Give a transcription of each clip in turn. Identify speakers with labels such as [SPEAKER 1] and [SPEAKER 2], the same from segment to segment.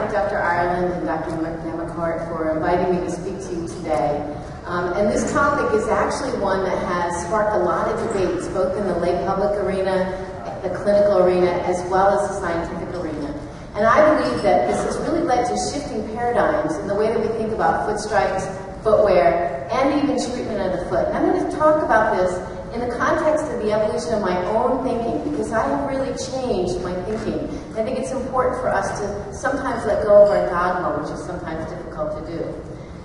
[SPEAKER 1] thank Dr. Ireland and Dr. McCart for inviting me to speak to you today. And this topic is actually one that has sparked a lot of debates, both in the lay public arena, the clinical arena, as well as the scientific arena. And I believe that this has really led to shifting paradigms in the way that we think about foot strikes, footwear, and even treatment of the foot. And I'm going to talk about this in the context of the evolution of my own thinking, because I have really changed my thinking. I think it's important for us to sometimes let go of our dogma, which is sometimes difficult to do.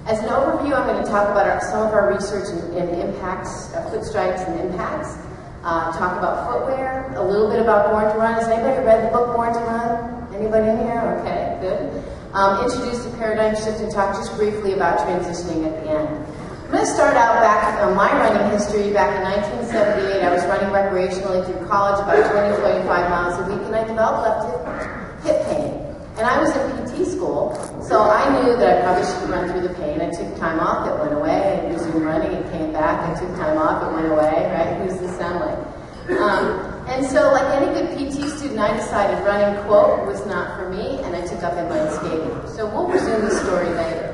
[SPEAKER 1] As an overview, I'm going to talk about some of our research in impacts, foot strikes and impacts, talk about footwear, a little bit about Born to Run. Has anybody read the book Born to Run? Anybody in here? Okay, good. Introduce the paradigm shift and talk just briefly about transitioning at the end. I'm going to start out back on my running history. Back in 1978, I was running recreationally through college about 20-25 miles a week, and I developed left hip pain. And I was in PT school, so I knew that I probably shouldn't run through the pain. I took time off, it went away, and resumed running, it came back. I took time off, it went away, right? Who's this sound like? And so, like any good PT student, I decided running, quote, was not for me, and I took up inline skating. So we'll resume the story later.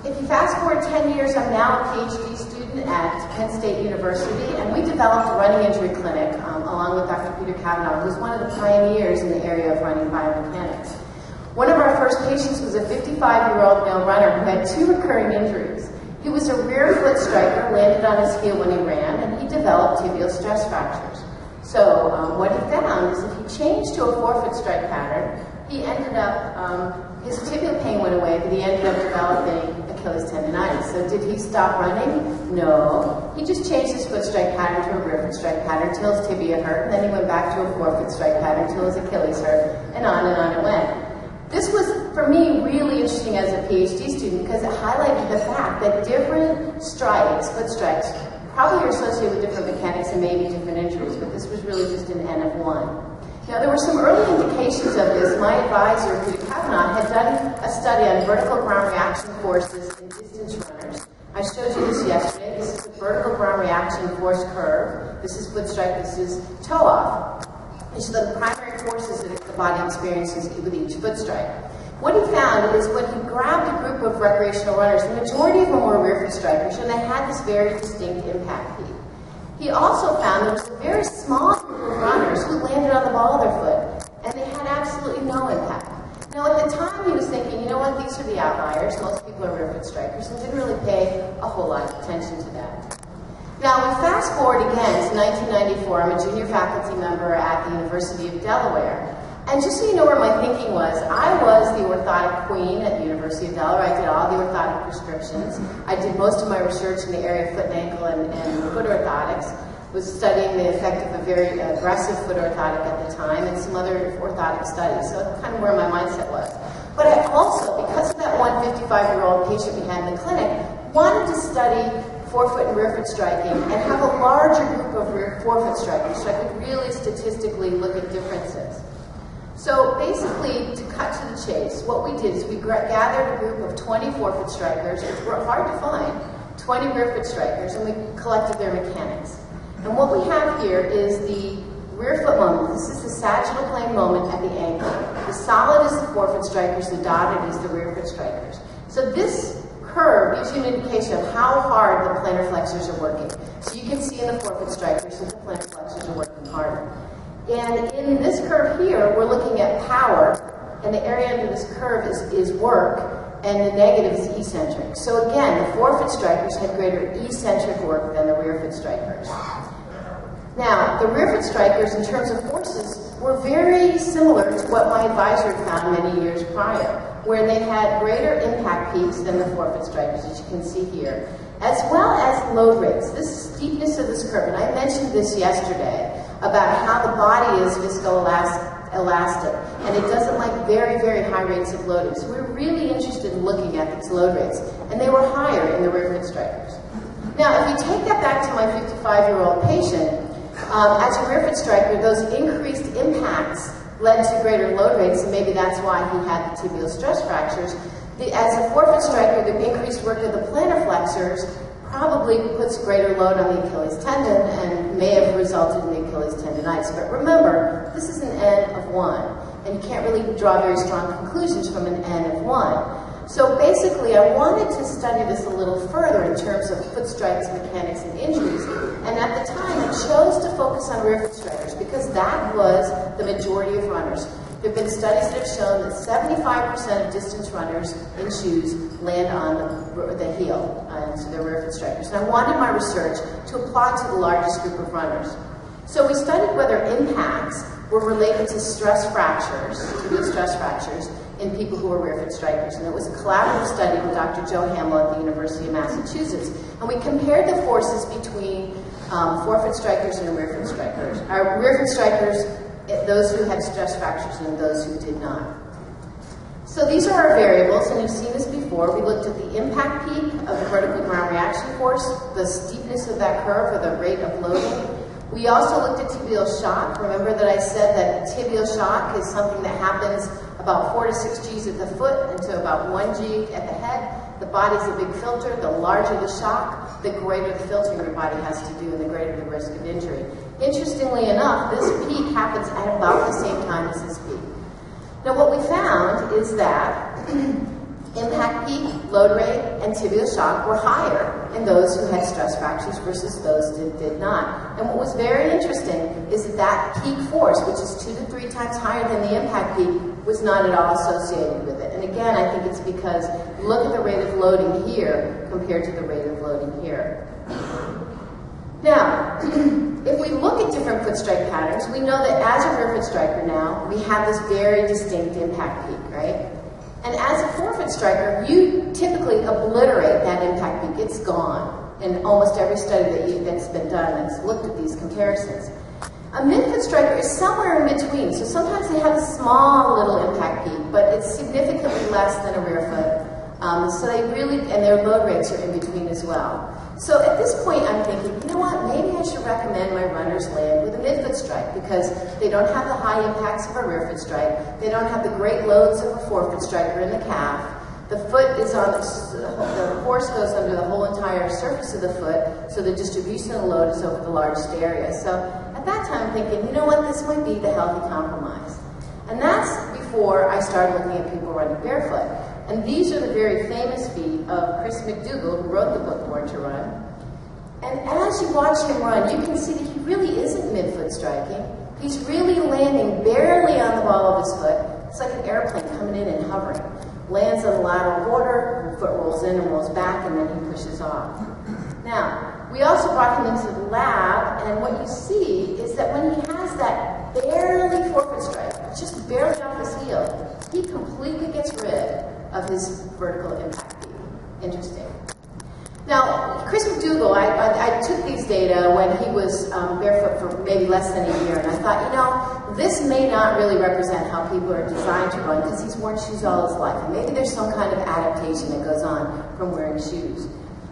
[SPEAKER 1] If you fast forward 10 years, I'm now a PhD student at Penn State University, and we developed a running injury clinic along with Dr. Peter Cavanaugh, who's one of the pioneers in the area of running biomechanics. One of our first patients was a 55-year-old male runner who had 2 recurring injuries. He was a rear foot striker, landed on his heel when he ran, and he developed tibial stress fractures. So what he found is if he changed to a 4-foot strike pattern, he ended up, his tibial pain went away, but he ended up developing Achilles tendonitis. So did he stop running? No. He just changed his foot strike pattern to a rear foot strike pattern until his tibia hurt, and then he went back to a 4-foot strike pattern until his Achilles hurt, and on it went. This was, for me, really interesting as a PhD student because it highlighted the fact that different strikes, foot strikes, probably are associated with different mechanics and maybe different injuries, but this was really just an N of 1. Now, there were some early indications of this. My advisor, Peter Cavanaugh, had done a study on vertical ground reaction forces in distance runners. I showed you this yesterday. This is the vertical ground reaction force curve. This is foot strike. This is toe off. These are the primary forces that the body experiences with each foot strike. What he found is when he grabbed a group of recreational runners, the majority of them were rear foot strikers, and they had this very distinct impact peak. He also found there was a very small group of runners who landed on the ball of their foot, and they had absolutely no impact. Now, at the time, he was thinking, you know what, these are the outliers. Most people are rear foot strikers, and didn't really pay a whole lot of attention to that. Now, we fast forward again to 1994. I'm a junior faculty member at the University of Delaware. And just so you know where my thinking was, I was the orthotic queen at the University of Delaware. I did all the orthotic prescriptions. I did most of my research in the area of foot and ankle and foot orthotics. Was studying the effect of a very aggressive foot orthotic at the time and some other orthotic studies. So that's kind of where my mindset was. But I also, because of that one 55-year-old patient we had in the clinic, wanted to study forefoot and rear foot striking and have a larger group of forefoot strikers so I could really statistically look at differences. So basically, to cut to the chase, what we did is we gathered a group of 20 forefoot strikers, which were hard to find, 20 rear foot strikers, and we collected their mechanics. And what we have here is the rear foot moment. This is the sagittal plane moment at the ankle. The solid is the forefoot strikers, the dotted is the rear foot strikers. So this curve gives you an indication of how hard the plantar flexors are working. So you can see in the forefoot strikers that the plantar flexors are working harder. And in this curve here, we're looking at power, and the area under this curve is work, and the negative is eccentric. So again, the forefoot strikers had greater eccentric work than the rear foot strikers. Now, the rear foot strikers, in terms of forces, were very similar to what my advisor had found many years prior, where they had greater impact peaks than the forefoot strikers, as you can see here, as well as load rates. This steepness of this curve, and I mentioned this yesterday, about how the body is viscoelastic, and it doesn't like very, very high rates of loading. So we're really interested in looking at these load rates, and they were higher in the rear foot strikers. Now, if you take that back to my 55-year-old patient, as a rear foot striker, those increased impacts led to greater load rates, and maybe that's why he had the tibial stress fractures. As a forefoot striker, the increased work of the plantar flexors probably puts greater load on the Achilles tendon and may have resulted in the Achilles tendonitis. But remember, this is an N of 1. and you can't really draw very strong conclusions from an N of 1. So basically, I wanted to study this a little further in terms of foot strikes, mechanics, and injuries. And at the time, I chose to focus on rear foot strikers because that was the majority of runners. There have been studies that have shown that 75% of distance runners in shoes land on the heel, so they're rear foot strikers. And I wanted my research to apply to the largest group of runners. So we studied whether impacts were related to stress fractures, tibial stress fractures, in people who were rear foot strikers. And it was a collaborative study with Dr. Joe Hamill at the University of Massachusetts. And we compared the forces between forefoot strikers and rear foot strikers. Our rear foot strikers, those who had stress fractures and those who did not. So these are our variables, and you've seen this before. We looked at the impact peak of the vertical ground reaction force, the steepness of that curve, or the rate of loading. We also looked at tibial shock. Remember that I said that tibial shock is something that happens about 4 to 6 Gs at the foot and to about 1 G at the head. The body's a big filter. The larger the shock, the greater the filtering your body has to do and the greater the risk of injury. Interestingly enough, this peak happens at about the same time as this peak. Now what we found is that impact peak, load rate, and tibial shock were higher in those who had stress fractures versus those that did not. And what was very interesting is that that peak force, which is 2 to 3 times higher than the impact peak, was not at all associated with it. And again, I think it's because look at the rate of loading here compared to the rate of loading here. Now, if we look at different foot strike patterns, we know that as a rear foot striker now, we have this very distinct impact peak, right? And as a forefoot striker, you typically obliterate that impact peak. It's gone in almost every study that's been done that's looked at these comparisons. A midfoot striker is somewhere in between. So sometimes they have a small little impact peak, but it's significantly less than a rear foot. So they really, and their load rates are in between as well. So at this point, I'm thinking, you know what, maybe I should recommend my runners land with a midfoot strike because they don't have the high impacts of a rear foot strike. They don't have the great loads of a forefoot striker in the calf. The foot is on, the force goes under the whole entire surface of the foot, so the distribution of the load is over the largest area. So at that time, I'm thinking, you know what, this might be the healthy compromise. And that's before I started looking at people running barefoot. And these are the very famous feet of Chris McDougall, who wrote the book Born to Run. And as you watch him run, you can see that he really isn't midfoot striking. He's really landing barely on the ball of his foot. It's like an airplane coming in and hovering. Lands on the lateral border, the foot rolls in and rolls back, and then he pushes off. Now, we also brought him into the lab, and what you see is that when he has that barely forefoot strike, just barely off his heel, he completely gets rid of his vertical impact peak. Interesting. Now, Chris McDougall, I took these data when he was barefoot for maybe less than a year, and I thought, you know, this may not really represent how people are designed to run because he's worn shoes all his life. And maybe there's some kind of adaptation that goes on from wearing shoes.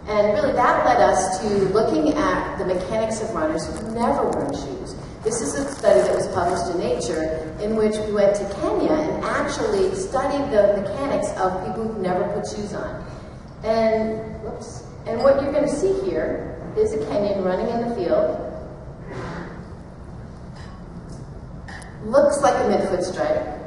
[SPEAKER 1] And really that led us to looking at the mechanics of runners who've never worn shoes. This is a study that was published in Nature in which we went to Kenya and actually studied the mechanics of people who've never put shoes on. And, whoops. And what you're going to see here is a Kenyan running in the field. Looks like a midfoot strike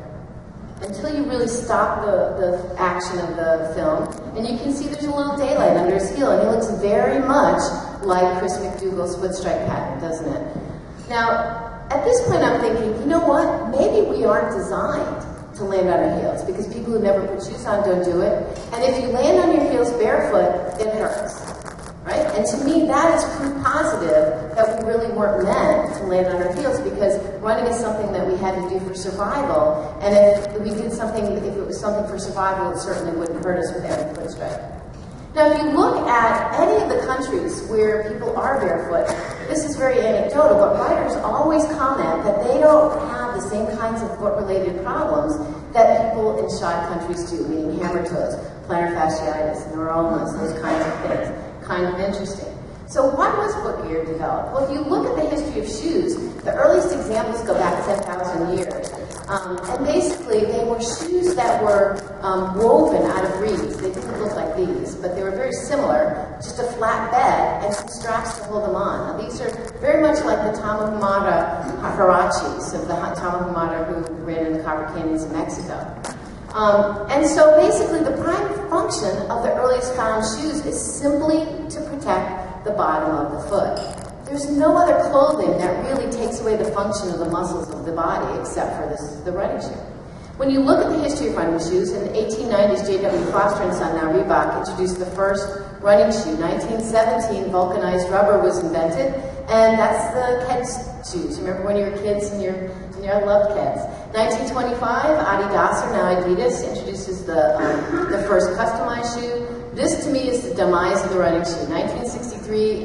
[SPEAKER 1] until you really stop the action of the film. And you can see there's a little daylight under his heel, and he looks very much like Chris McDougall's foot strike pattern, doesn't it? Now, at this point I'm thinking, you know what? Maybe we aren't designed to land on our heels because people who never put shoes on don't do it. And if you land on your heels barefoot, it hurts, right? And to me, that is proof positive that we really weren't meant to land on our heels because running is something that we had to do for survival. And if we did something, if it was something for survival, it certainly wouldn't hurt us with every foot strike. Now, if you look at any of the countries where people are barefoot, this is very anecdotal, but writers always comment that they don't have the same kinds of foot-related problems that people in shod countries do, meaning hammer toes, plantar fasciitis, neuromas, those kinds of things. Kind of interesting. So why was foot gear developed? Well, if you look at the history of shoes, the earliest examples go back 10,000 years. And basically, they were shoes that were woven out of reeds. They didn't look like these, but they were very similar. Just a flat bed and some straps to hold them on. Now, these are very much like the Tamahimara Harachis of the Tamahimara who ran in the copper canyons in Mexico. And so basically the prime function of the earliest found shoes is simply to protect the bottom of the foot. There's no other clothing that really takes away the function of the muscles of the body except for the running shoe. When you look at the history of running shoes, in the 1890s, J.W. Foster and Son, now Reebok, introduced the first running shoe. 1917, vulcanized rubber was invented, and that's the Keds shoes. Remember when you were kids and you loved Keds. 1925, Adidas, or now Adidas, introduces the first customized shoe. This, to me, is the demise of the running shoe. 1963,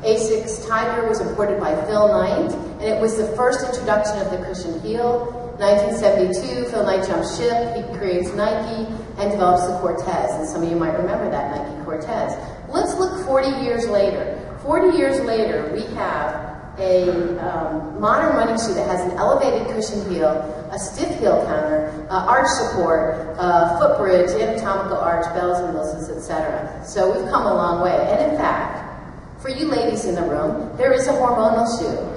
[SPEAKER 1] A6 Tiger was imported by Phil Knight, and it was the first introduction of the cushion heel. 1972, Phil Knight jumps ship, he creates Nike, and develops the Cortez, and some of you might remember that Nike Cortez. Let's look 40 years later. 40 years later, we have a modern running shoe that has an elevated cushion heel, a stiff heel counter, arch support, foot bridge, anatomical arch, bells and whistles, etc. So we've come a long way. And in fact, for you ladies in the room, there is a hormonal shoe.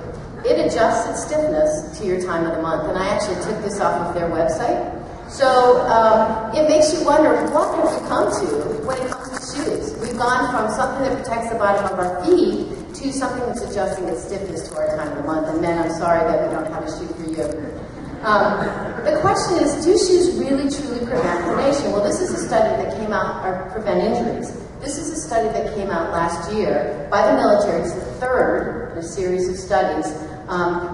[SPEAKER 1] It adjusts its stiffness to your time of the month, and I actually took this off of their website. So it makes you wonder, what have we come to when it comes to shoes? We've gone from something that protects the bottom of our feet to something that's adjusting its stiffness to our time of the month. And men, I'm sorry that we don't have a shoe for you. The question is, do shoes really truly prevent pronation? Well, this is a study that came out, or prevent injuries. This is a study that came out last year by the military. It's the third in a series of studies,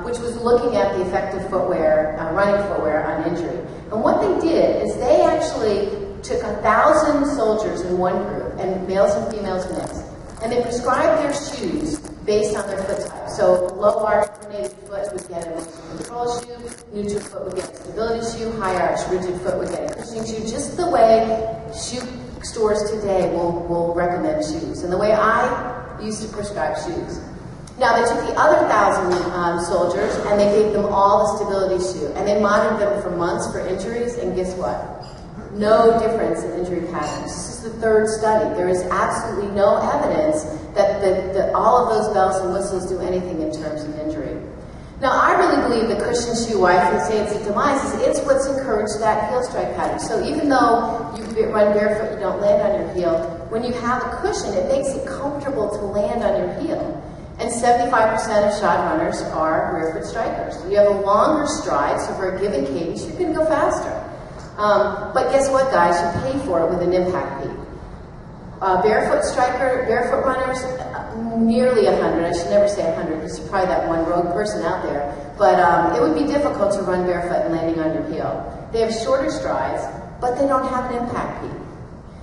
[SPEAKER 1] which was looking at the effect of footwear, running footwear on injury. And what they did is they actually took 1,000 soldiers in one group, and males and females mixed, and they prescribed their shoes based on their foot type. So low arch pronated foot would get a motion control shoe, neutral foot would get a stability shoe, high arch rigid foot would get a cushioning shoe, just the way shoe stores today will recommend shoes, and the way I used to prescribe shoes. Now, they took the other 1,000 soldiers and they gave them all the stability shoe, and they monitored them for months for injuries, and guess what? No difference in injury patterns. This is the third study. There is absolutely no evidence that all of those bells and whistles do anything in terms of injury. Now, I really believe the cushion shoe, why I say it's a demise, is it's what's encouraged that heel strike pattern. So even though you run barefoot, you don't land on your heel, when you have a cushion, it makes it comfortable to land on your heel. And 75% of shod runners are barefoot strikers. You have a longer stride, so for a given cadence, you can go faster. But guess what, guys? You pay for it with an impact peak. Barefoot runners, nearly 100. I should never say 100 because you're probably that one rogue person out there. But it would be difficult to run barefoot and landing on your heel. They have shorter strides, but they don't have an impact peak.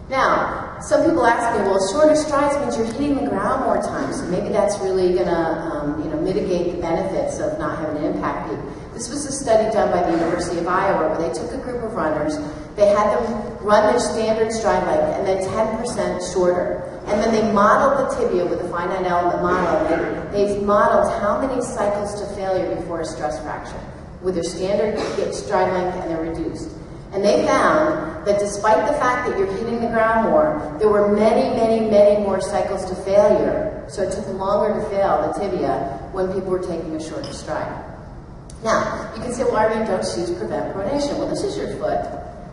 [SPEAKER 1] Now, some people ask me, well, shorter strides means you're hitting the ground more times, so maybe that's really going to mitigate the benefits of not having an impact peak. This was a study done by the University of Iowa where they took a group of runners, they had them run their standard stride length and then 10% shorter. And then they modeled the tibia with a finite element model, and they modeled how many cycles to failure before a stress fracture with their standard stride length and their reduced. And they found that despite the fact that you're hitting the ground more, there were many, many, many more cycles to failure. So it took longer to fail the tibia when people were taking a shorter stride. Now, you can say, well, Irene, don't shoes prevent pronation? Well, this is your foot.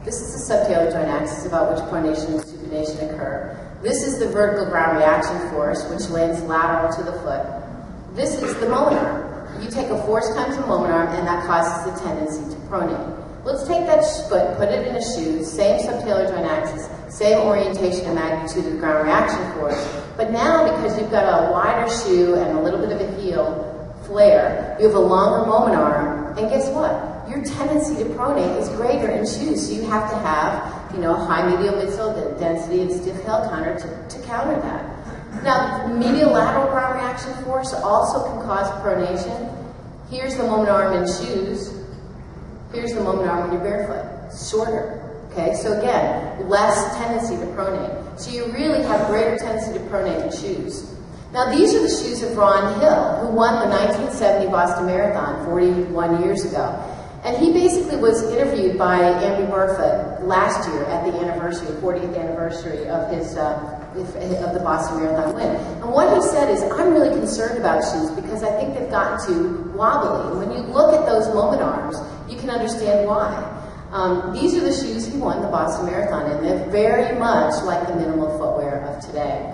[SPEAKER 1] This is the subtalar joint axis about which pronation and supination occur. This is the vertical ground reaction force, which lands lateral to the foot. This is the moment arm. You take a force times the moment arm, and that causes the tendency to pronate. Let's take that foot, put it in a shoe, same subtalar joint axis, same orientation and magnitude of the ground reaction force. But now, because you've got a wider shoe and a little bit of a heel flare, you have a longer moment arm, and guess what? Your tendency to pronate is greater in shoes, so you have to have, a high medial midsole density and stiff heel counter to counter that. Now, medial lateral ground reaction force also can cause pronation. Here's the moment arm in shoes. Here's the moment arm when you're barefoot. Shorter. Okay, so again, less tendency to pronate. So you really have greater tendency to pronate in shoes. Now, these are the shoes of Ron Hill, who won the 1970 Boston Marathon 41 years ago. And he basically was interviewed by Andy Barefoot last year at the anniversary, 40th anniversary of his of the Boston Marathon win. And what he said is, I'm really concerned about shoes because I think they've gotten too wobbly. And when you look at those moment arms, you can can understand why. These are the shoes he won the Boston Marathon in. They're very much like the minimal footwear of today.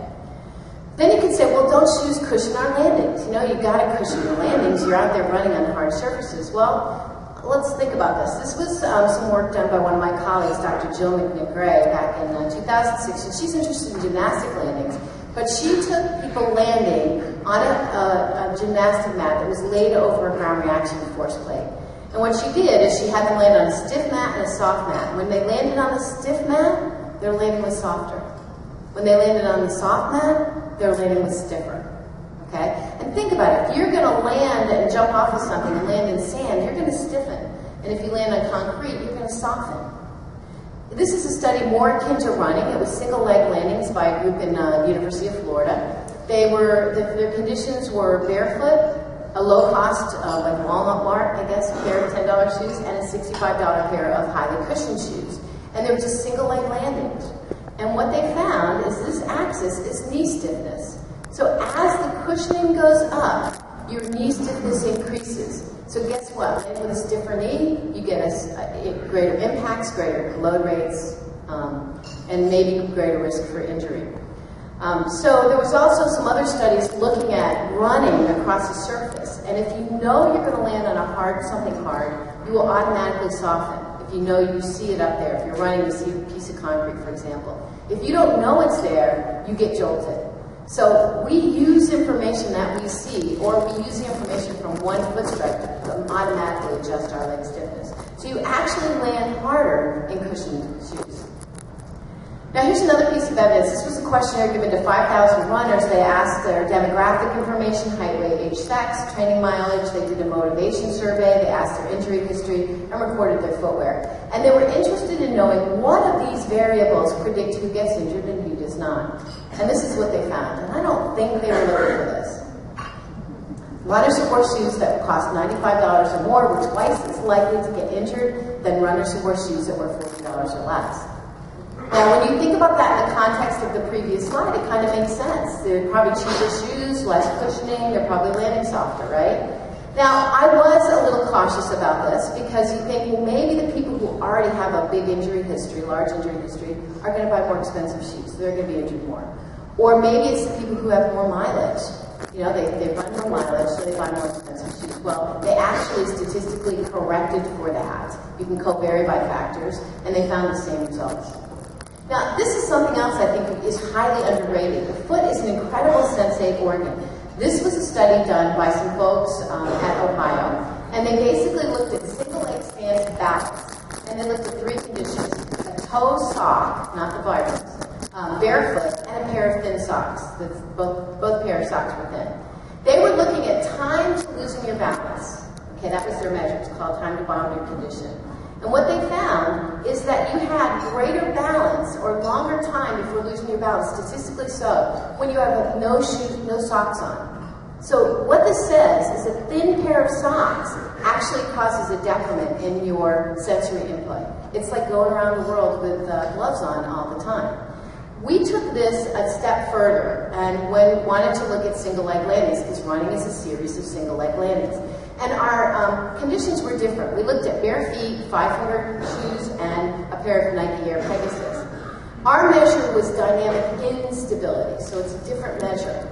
[SPEAKER 1] Then you can say, well, don't shoes cushion our landings? You know, you've got to cushion your landings. You're out there running on hard surfaces. Well, let's think about this. This was some work done by one of my colleagues, Dr. Jill McNick-Gray, back in 2006. And she's interested in gymnastic landings. But she took people landing on a gymnastic mat that was laid over a ground reaction force plate. And what she did is she had them land on a stiff mat and a soft mat. When they landed on the stiff mat, their landing was softer. When they landed on the soft mat, their landing was stiffer. Okay? And think about it. If you're going to land and jump off of something and land in sand, you're going to stiffen. And if you land on concrete, you're going to soften. This is a study more akin to running. It was single leg landings by a group in the University of Florida. Their conditions were barefoot, a low-cost, like Walmart Mart, I guess, pair of $10 shoes, and a $65 pair of highly cushioned shoes. And they were just single-leg landings. And what they found is this axis is knee stiffness. So as the cushioning goes up, your knee stiffness increases. So guess what? And with a stiffer knee, you get greater impacts, greater load rates, and maybe greater risk for injury. So there was also some other studies looking at running across a surface. And if you know you're going to land on something hard, you will automatically soften. If you know you see it up there, if you're running, you see a piece of concrete, for example. If you don't know it's there, you get jolted. So we use information that we see, or we use the information from one foot strike to automatically adjust our leg stiffness. So you actually land harder in cushioned shoes. Now here's another piece of evidence. This was a questionnaire given to 5,000 runners. They asked their demographic information, height, weight, age, sex, training mileage. They did a motivation survey. They asked their injury history and recorded their footwear. And they were interested in knowing what of these variables predict who gets injured and who does not. And this is what they found. And I don't think they were looking for this. Runners who wore shoes that cost $95 or more were twice as likely to get injured than runners who wore shoes that were $40 or less. Now, when you think about that in the context of the previous slide, it kind of makes sense. They're probably cheaper shoes, less cushioning, they're probably landing softer, right? Now, I was a little cautious about this because you think, well, maybe the people who already have a big injury history, large injury history, are going to buy more expensive shoes. They're going to be injured more. Or maybe it's the people who have more mileage. You know, they run more mileage, so they buy more expensive shoes. Well, they actually statistically corrected for that. You can covary by factors, and they found the same results. Now, this is something else I think is highly underrated. The foot is an incredible sensate organ. This was a study done by some folks at Ohio, and they basically looked at single-leg stance balance, and they looked at three conditions: a toe sock, not the virus, barefoot, and a pair of thin socks. That's both pair of socks were thin. They were looking at time to losing your balance. Okay, that was their measure. It's called time to bottom your condition. And what they found is that you had greater balance or longer time before losing your balance, statistically so, when you have no shoes, no socks on. So what this says is a thin pair of socks actually causes a decrement in your sensory input. It's like going around the world with gloves on all the time. We took this a step further and wanted to look at single-leg landings, because running is a series of single-leg landings. And our conditions were different. We looked at bare feet, 5-finger shoes, and a pair of Nike Air Pegasus. Our measure was dynamic instability, so it's a different measure.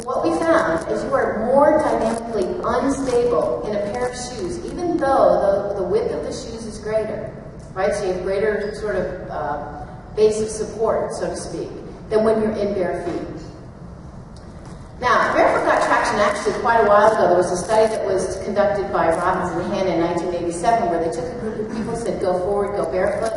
[SPEAKER 1] What we found is you are more dynamically unstable in a pair of shoes, even though the width of the shoes is greater, right? So you have greater sort of base of support, so to speak, than when you're in bare feet. Now, barefoot got traction actually quite a while ago. There was a study that was conducted by Robbins and Hanna in 1987 where they took a group of people and said, go forward, go barefoot.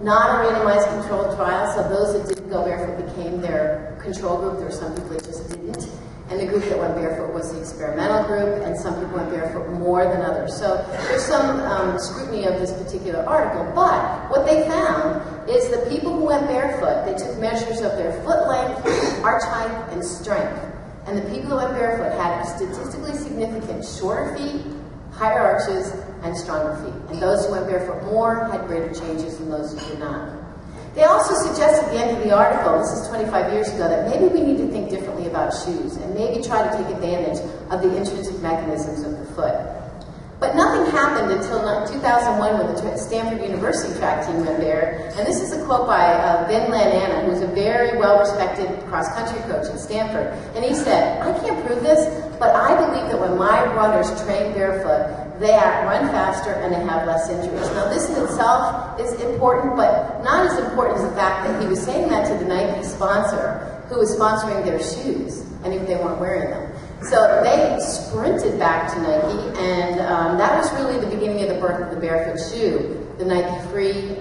[SPEAKER 1] Not a randomized controlled trial, so those that didn't go barefoot became their control group. There were some people that just didn't. And the group that went barefoot was the experimental group, and some people went barefoot more than others. So there's some scrutiny of this particular article, but what they found is the people who went barefoot, they took measures of their foot length, arch height, and strength. And the people who went barefoot had statistically significant shorter feet, higher arches, and stronger feet. And those who went barefoot more had greater changes than those who did not. They also suggest at the end of the article, this is 25 years ago, that maybe we need to think differently about shoes and maybe try to take advantage of the intrinsic mechanisms of the foot. But nothing happened until 2001 when the Stanford University track team went there. And this is a quote by Vin Lananna, who's a very well-respected cross-country coach at Stanford. And he said, I can't prove this, but I believe that when my runners train barefoot, they run faster and they have less injuries. Now this in itself is important, but not as important as the fact that he was saying that to the Nike sponsor, who was sponsoring their shoes, and if they weren't wearing them. So they sprinted back to Nike, and that was really the beginning of the birth of the barefoot shoe. The Nike Free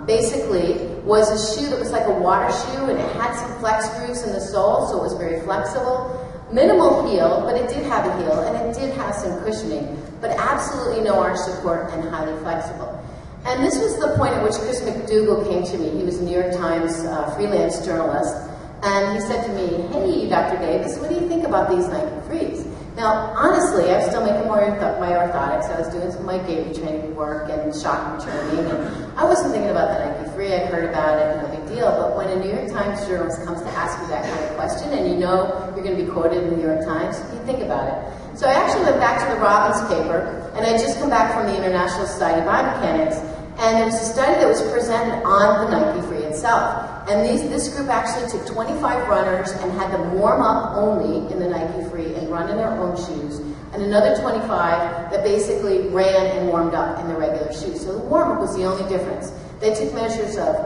[SPEAKER 1] basically was a shoe that was like a water shoe, and it had some flex grooves in the sole, so it was very flexible. Minimal heel, but it did have a heel, and it did have some cushioning, but absolutely no arch support and highly flexible. And this was the point at which Chris McDougall came to me. He was a New York Times freelance journalist. And he said to me, hey, Dr. Davis, what do you think about these Nike Frees? Now, honestly, I was still making my orthotics. I was doing some of my gait retraining work and shock returning. And I wasn't thinking about the Nike Free. I'd heard about it, no big deal. But when a New York Times journalist comes to ask you that kind of question, and you know you're going to be quoted in the New York Times, you think about it. So I actually went back to the Robbins paper, and I had just come back from the International Society of Biomechanics, and there was a study that was presented on the Nike Free itself. And this group actually took 25 runners and had them warm up only in the Nike Free and run in their own shoes, and another 25 that basically ran and warmed up in the regular shoes. So the warm-up was the only difference. They took measures of,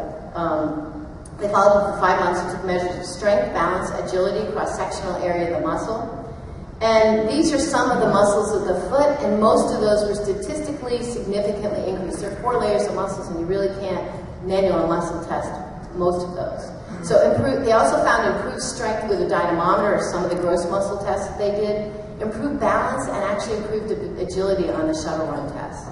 [SPEAKER 1] they followed them for 5 months and took measures of strength, balance, agility, cross-sectional area of the muscle. And these are some of the muscles of the foot, and most of those were statistically significantly increased. There are 4 layers of muscles, and you really can't manual muscle test most of those. So they also found improved strength with a dynamometer, or some of the gross muscle tests that they did, improved balance, and actually improved agility on the shuttle run test.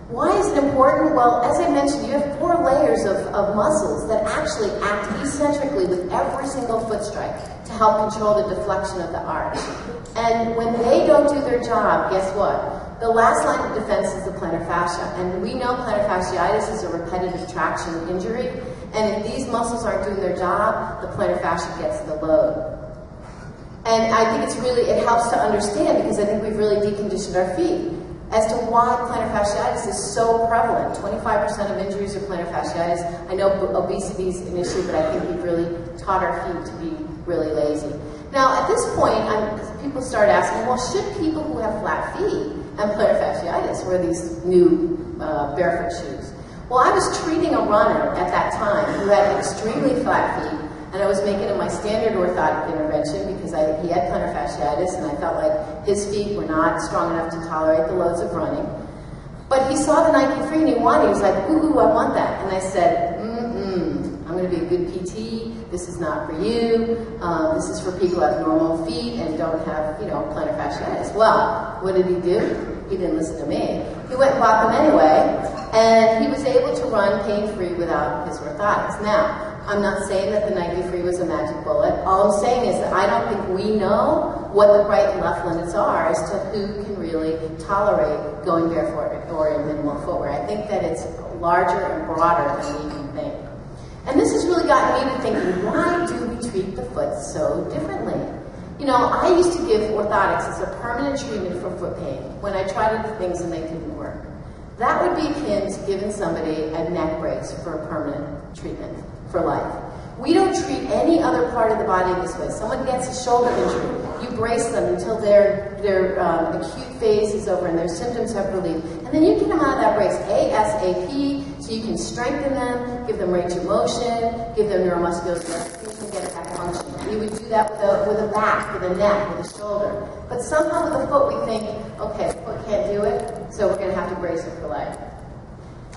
[SPEAKER 1] Why is it important? Well, as I mentioned, you have 4 layers of muscles that actually act eccentrically with every single foot strike to help control the deflection of the arch. And when they don't do their job, guess what? The last line of defense is the plantar fascia. And we know plantar fasciitis is a repetitive traction injury. And if these muscles aren't doing their job, the plantar fascia gets the load. And I think it helps to understand, because I think we've really deconditioned our feet as to why plantar fasciitis is so prevalent. 25% of injuries are plantar fasciitis. I know obesity is an issue, but I think we've really taught our feet to be really lazy. Now, at this point, people start asking, well, should people who have flat feet and plantar fasciitis wear these new barefoot shoes? Well, I was treating a runner at that time who had extremely flat feet, and I was making him my standard orthotic intervention because he had plantar fasciitis, and I felt like his feet were not strong enough to tolerate the loads of running. But he saw the Nike Free and he was like, ooh, I want that. And I said, I'm going to be a good PT. This is not for you. This is for people who have normal feet and don't have, plantar fasciitis. Well, what did he do? He didn't listen to me. He went and bought them anyway, and he was able to run pain-free without his orthotics. Now, I'm not saying that the Nike Free was a magic bullet. All I'm saying is that I don't think we know what the right and left limits are as to who can really tolerate going barefoot or in minimal footwear. I think that it's larger and broader than we can think. And this has really gotten me to thinking, why do we treat the foot so differently? I used to give orthotics as a permanent treatment for foot pain when I tried other things and they didn't work. That would be akin to giving somebody a neck brace for a permanent treatment for life. We don't treat any other part of the body this way. Someone gets a shoulder injury, you brace them until their acute phase is over and their symptoms have relieved. And then you get them out of that brace ASAP, so you can strengthen them, give them range of motion, give them neuromuscular resuscitation, get it back functioning. We would do that with a back, with a neck, with a shoulder. But somehow with the foot we think, okay, the foot can't do it, so we're going to have to brace it for life.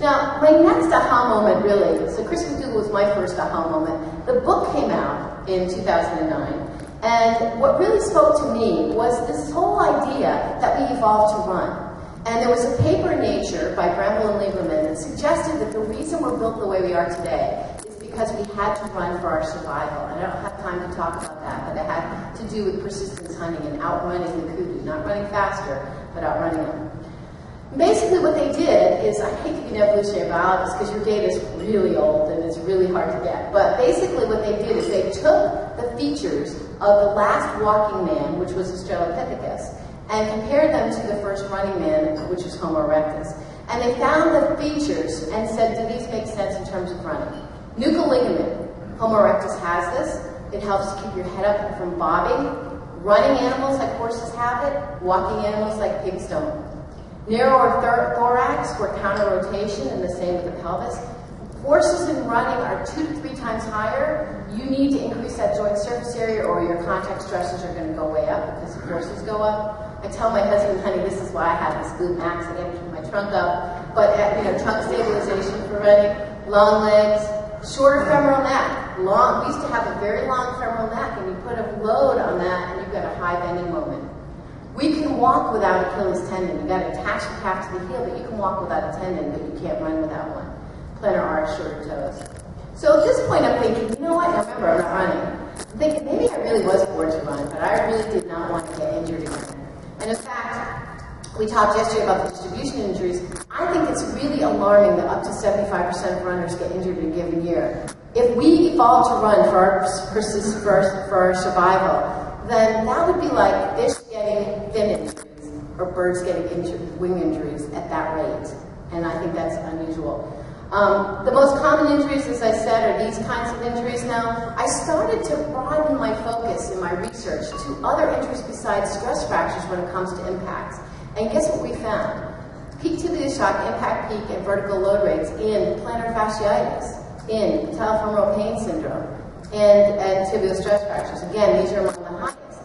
[SPEAKER 1] Now, my next aha moment really, so Chris McDougall was my first aha moment. The book came out in 2009, and what really spoke to me was this whole idea that we evolved to run. And there was a paper in Nature by Bramble and Lieberman that suggested that the reason we're built the way we are today is because we had to run for our survival. And I don't have time to talk about that, but it had to do with persistence hunting and outrunning the kudu, not running faster, but outrunning them. Basically what they did is, I hate to be an evolutionary biologist because your data is really old and it's really hard to get, but basically what they did is they took the features of the last walking man, which was Australopithecus, and compared them to the first running man, which was Homo erectus. And they found the features and said, do these make sense in terms of running? Nuchal ligament, Homo erectus has this. It helps keep your head up from bobbing. Running animals like horses have it. Walking animals like pigs don't. Narrower thorax for counter rotation, and the same with the pelvis. Forces in running are 2 to 3 times higher. You need to increase that joint surface area or your contact stresses are going to go way up because the forces go up. I tell my husband, honey, this is why I have this glute max. I get to keep my trunk up. But trunk stabilization for running, long legs, shorter femoral neck. We used to have a very long femoral neck, and you put a load on that, and you've got a high bending moment. We can walk without Achilles tendon. You've got to attach the calf to the heel, but you can walk without a tendon, but you can't run without one. Plantar arch, shorter toes. So at this point, I'm thinking, you know what? I remember I'm not running. I'm thinking maybe I really was born to run, but I really did not want to get injured again. And in fact, we talked yesterday about the distribution injuries. I think it's really alarming that up to 75% of runners get injured in a given year. If we evolved to run for our survival, then that would be like fish getting fin injuries or birds getting wing injuries at that rate. And I think that's unusual. The most common injuries, as I said, are these kinds of injuries now. I started to broaden my focus in my research to other injuries besides stress fractures when it comes to impacts. And guess what we found? Peak tibial shock, impact peak, and vertical load rates in plantar fasciitis, in patellofemoral pain syndrome, and tibial stress fractures. Again, these are among the highest.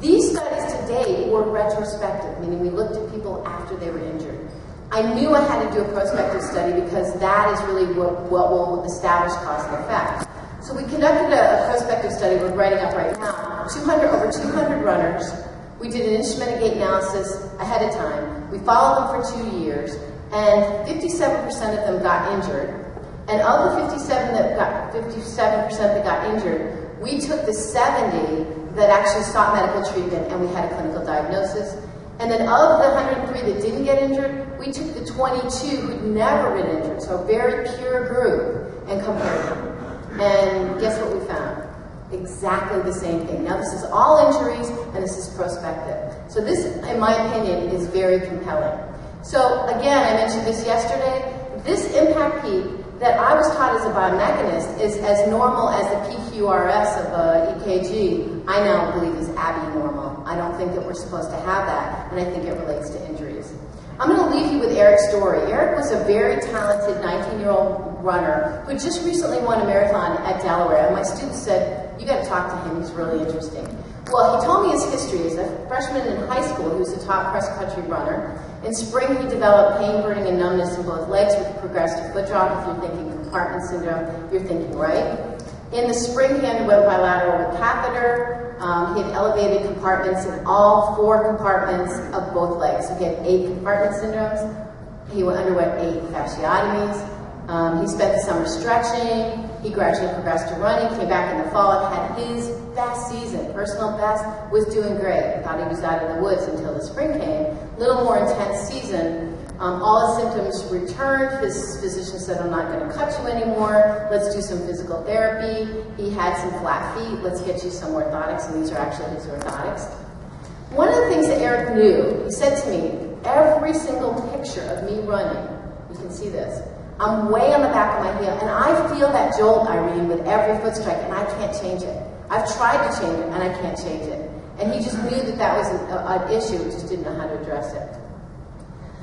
[SPEAKER 1] These studies to date were retrospective, meaning we looked at people after they were injured. I knew I had to do a prospective study because that is really what will establish cause and effect. So we conducted a prospective study we're writing up right now. Over 200 runners. We did an instrumented gait analysis ahead of time. We followed them for 2 years, and 57% of them got injured. And of the 57% that got injured, we took the 70 that actually sought medical treatment, and we had a clinical diagnosis. And then of the 103 that didn't get injured, we took the 22 who'd never been injured, so a very pure group, and compared them. And guess what we found? Exactly the same thing. Now this is all injuries, and this is prospective. So this, in my opinion, is very compelling. So again, I mentioned this yesterday, this impact peak that I was taught as a biomechanist is as normal as the PQRS of EKG, I now believe is abnormal. I don't think that we're supposed to have that, and I think it relates to injuries. I'm going to leave you with Eric's story. Eric was a very talented 19-year-old runner who just recently won a marathon at Delaware, and my students said, you got to talk to him, he's really interesting. Well, he told me his history. As a freshman in high school, he was a top cross-country runner. In spring, he developed pain, burning, and numbness in both legs, which progressed to foot drop. If you're thinking compartment syndrome, you're thinking right. In the spring, he underwent bilateral with catheter. He had elevated compartments in all 4 compartments of both legs. So he had 8 compartment syndromes. He underwent 8 fasciotomies. He spent the summer stretching. He gradually progressed to running, came back in the fall, and had his best season. Personal best, was doing great. Thought he was out of the woods until the spring came. Little more intense season. All his symptoms returned. His physician said, I'm not going to cut you anymore. Let's do some physical therapy. He had some flat feet. Let's get you some orthotics, and these are actually his orthotics. One of the things that Eric knew, he said to me, every single picture of me running, you can see this, I'm way on the back of my heel, and I feel that jolt, Irene, with every foot strike, and I can't change it. I've tried to change it, and I can't change it. And he just knew that that was an issue, just didn't know how to address it.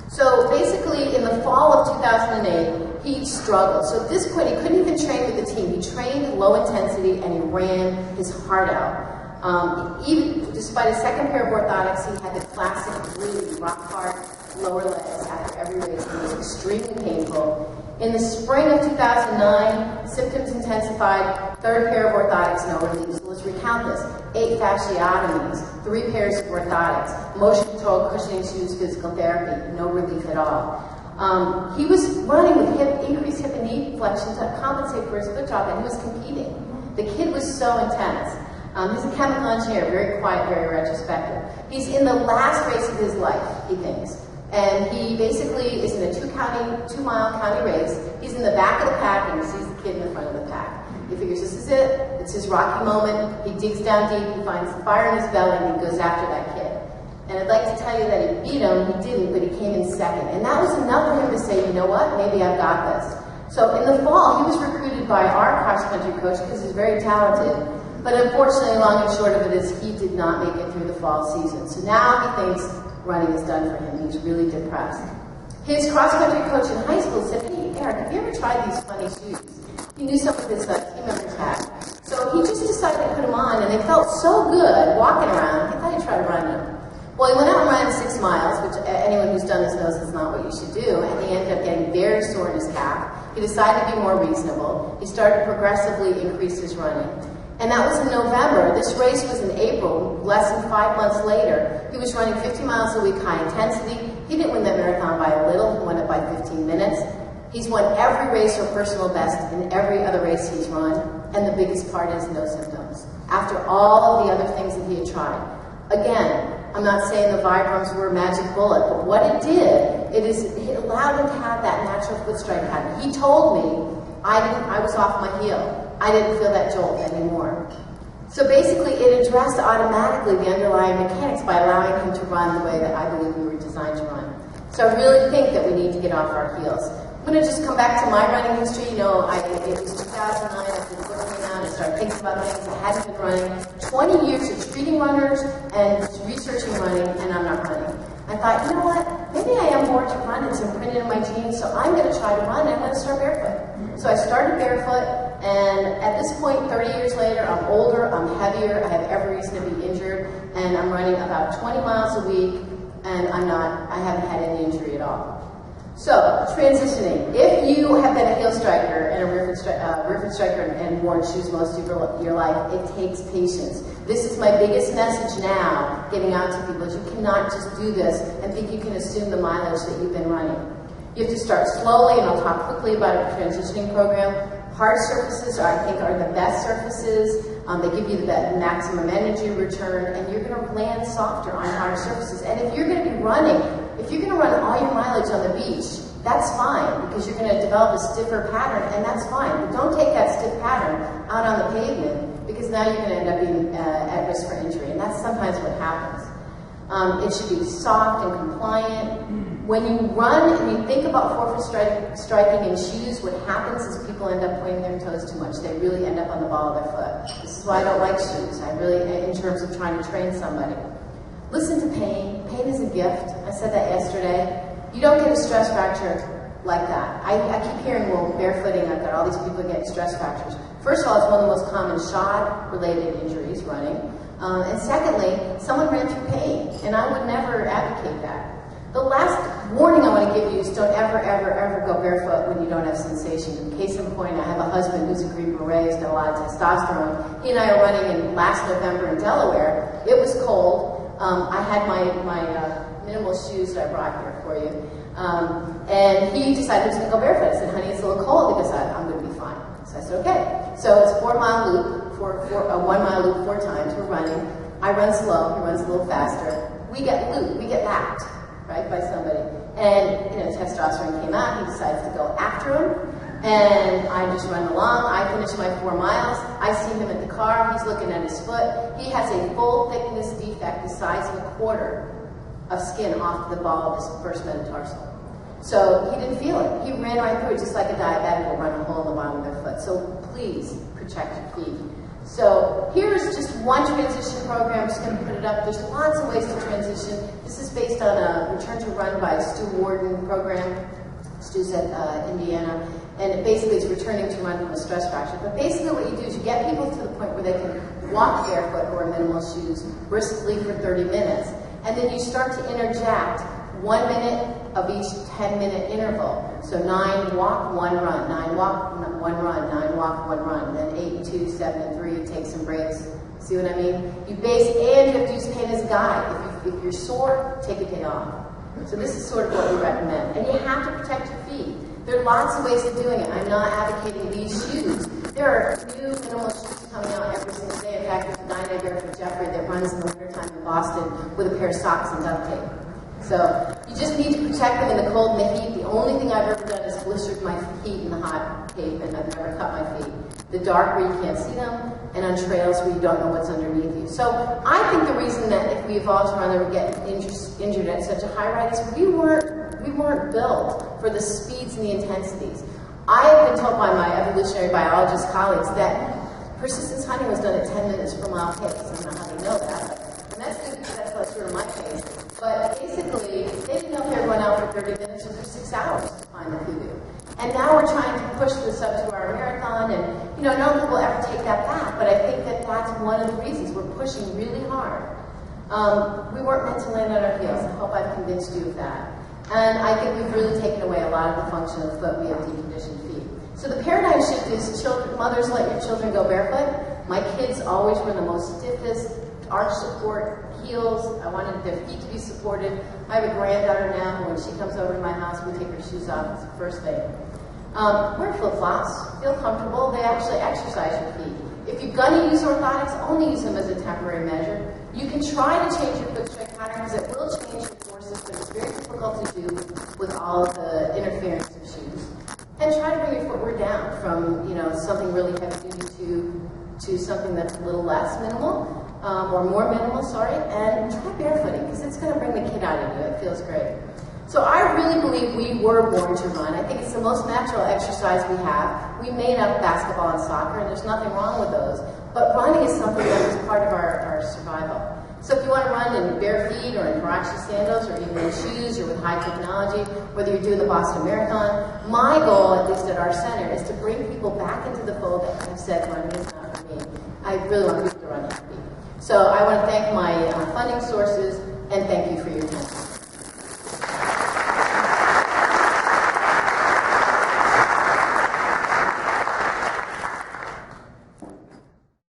[SPEAKER 1] So basically, in the fall of 2008, he struggled. So at this point, he couldn't even train with the team. He trained low intensity, and he ran his heart out. Even despite a second pair of orthotics, he had the classic really rock hard lower legs after every race. It was extremely painful. In the spring of 2009, symptoms intensified, 3rd pair of orthotics, no relief. So let's recount this. 8 fasciotomies, 3 pairs of orthotics, motion control, cushioning shoes, physical therapy, no relief at all. He was running with increased hip and knee flexion to compensate for his foot drop, and he was competing. The kid was so intense. He's a chemical engineer, very quiet, very retrospective. He's in the last race of his life, he thinks. And he basically is in a 2-mile county race. He's in the back of the pack, and he sees the kid in the front of the pack. He figures this is it. It's his rocky moment. He digs down deep. He finds the fire in his belly, and he goes after that kid. And I'd like to tell you that he beat him. He didn't, but he came in second. And that was enough for him to say, you know what, maybe I've got this. So in the fall, he was recruited by our cross-country coach because he's very talented. But unfortunately, long and short of it is he did not make it through the fall season. So now he thinks running is done for him. He's really depressed. His cross-country coach in high school said, hey, Eric, have you ever tried these funny shoes? He knew some of his team members had. So he just decided to put them on, and they felt so good walking around, he thought he'd try to run them. Well, he went out and ran 6 miles, which anyone who's done this knows is not what you should do, and he ended up getting very sore in his calf. He decided to be more reasonable. He started to progressively increase his running. And that was in November. This race was in April, less than 5 months later. He was running 50 miles a week, high intensity. He didn't win that marathon by a little, he won it by 15 minutes. He's won every race or personal best in every other race he's run, and the biggest part is no symptoms. After all of the other things that he had tried. Again, I'm not saying the Vibrams were a magic bullet, but what it did, it allowed him to have that natural foot strike pattern. He told me, I was off my heel. I didn't feel that jolt anymore. So basically, it addressed automatically the underlying mechanics by allowing him to run the way that I believe we were designed to run. So I really think that we need to get off our heels. I'm going to just come back to my running history. You know, it was 2009, after the book came out, I started thinking about things. I hadn't been running. 20 years of treating runners and researching running, and I'm not running. I thought, you know what, maybe I am born to run, it's imprinted in my genes, so I'm going to try to run, and I'm going to start barefoot. So I started barefoot, and at this point, 30 years later, I'm older, I'm heavier, I have every reason to be injured, and I'm running about 20 miles a week, and I haven't had any injury at all. So, transitioning. If you have been a heel striker and a barefoot striker and worn shoes most of your life, it takes patience. This is my biggest message now, getting out to people, is you cannot just do this and think you can assume the mileage that you've been running. You have to start slowly, and I'll talk quickly about a transitioning program. Hard surfaces, I think, are the best surfaces. They give you the maximum energy return, and you're going to land softer on hard surfaces. And if you're going to be running, if you're going to run all your mileage on the beach, that's fine, because you're going to develop a stiffer pattern, and that's fine. But don't take that stiff pattern out on the pavement, because now you're going to end up being at risk for injury, and that's sometimes what happens. It should be soft and compliant. When you run and you think about forefoot striking in shoes, what happens is people end up pointing their toes too much. They really end up on the ball of their foot. This is why I don't like shoes. I really, in terms of trying to train somebody. Listen to pain. Pain is a gift. I said that yesterday. You don't get a stress fracture like that. I keep hearing, well, barefooting, I've got all these people getting stress fractures. First of all, it's one of the most common shod-related injuries, running. And secondly, someone ran through pain, and I would never advocate that. The last warning I want to give you is don't ever, ever, ever go barefoot when you don't have sensation. In case in point, I have a husband who's a Green Beret, who's got a lot of testosterone. He and I are running in last November in Delaware. It was cold. I had my minimal shoes that I brought here for you. And he decided he was going to go barefoot. I said, honey, it's a little cold. Because I'm going to be fine. So I said, okay. So it's a 4-mile loop, a 1-mile loop 4 times. We're running. I run slow. He runs a little faster. We get looped. We get lapped, right, by somebody. And, you know, testosterone came out. He decides to go after him. And I just run along. I finish my 4 miles. I see him at the car. He's looking at his foot. He has a full thickness defect the size of a quarter of skin off the ball of his first metatarsal. So he didn't feel it. He ran right through it just like a diabetic will run a hole in the bottom of their foot. So please protect your feet. So here's just one transition program. I'm just going to put it up. There's lots of ways to transition. This is based on a Return to Run by Stu Warden program. Stu's at Indiana. And it basically is returning to run from a stress fracture. But basically what you do is you get people to the point where they can walk barefoot or minimal shoes briskly for 30 minutes. And then you start to interject 1 minute of each 10-minute interval. So 9 walk, 1 run, 9 walk, 1 run, 9 walk, 1 run. Then 8, 2, 7, and 3, take some breaks. See what I mean? And you have to use pain as a guide. If you're sore, take a day off. So this is sort of what we recommend. And you have to protect your feet. There are lots of ways of doing it. I'm not advocating these shoes. There are new minimal shoes coming out every single day. In fact, there's a guy named Barefoot Jeffrey that runs in the wintertime in Boston with a pair of socks and duct tape. So you just need to protect them in the cold and the heat. The only thing I've ever done is blistered my feet in the hot pavement. I've never cut my feet. The dark where you can't see them, and on trails where you don't know what's underneath you. So I think the reason that if we evolved to run, that we're getting injured at such a high rate is we weren't built for the speeds and the intensities. I have been told by my evolutionary biologist colleagues that persistence hunting was done at 10 minutes per mile pace. I don't know how they know that, and that's good because that's like sort of my pace. But basically, they didn't know if they were going out for 30 minutes or for 6 hours to find the kudu. And now we're trying to push this up to our marathon, and no one will ever take that back, but I think that that's one of the reasons we're pushing really hard. We weren't meant to land on our heels. I hope I've convinced you of that. And I think we've really taken away a lot of the function of the foot. We have deconditioned feet. So the paradigm shift is mothers, let your children go barefoot. My kids always were the most stiffest, arch support, heels. I wanted their feet to be supported. I have a granddaughter now who when she comes over to my house, we take her shoes off. It's the first thing. Wear flip-flops, feel comfortable. They actually exercise your feet. If you're going to use orthotics, only use them as a temporary measure. You can try to change your foot strike pattern because it will change the forces, but it's very difficult to do with all of the interference of shoes. And try to bring your footwear down from something really heavy duty to something that's a little less minimal, or more minimal, sorry, and try barefooting because it's going to bring the kid out of you. It feels great. So I really believe we were born to run. I think it's the most natural exercise we have. We made up basketball and soccer, and there's nothing wrong with those. But running is something that is part of our survival. So if you want to run in bare feet or in Huarache sandals or even in shoes or with high technology, whether you're doing the Boston Marathon, my goal, at least at our center, is to bring people back into the fold that have said running is not for me. I really want people to run happy. So I want to thank my funding sources and thank you for your time.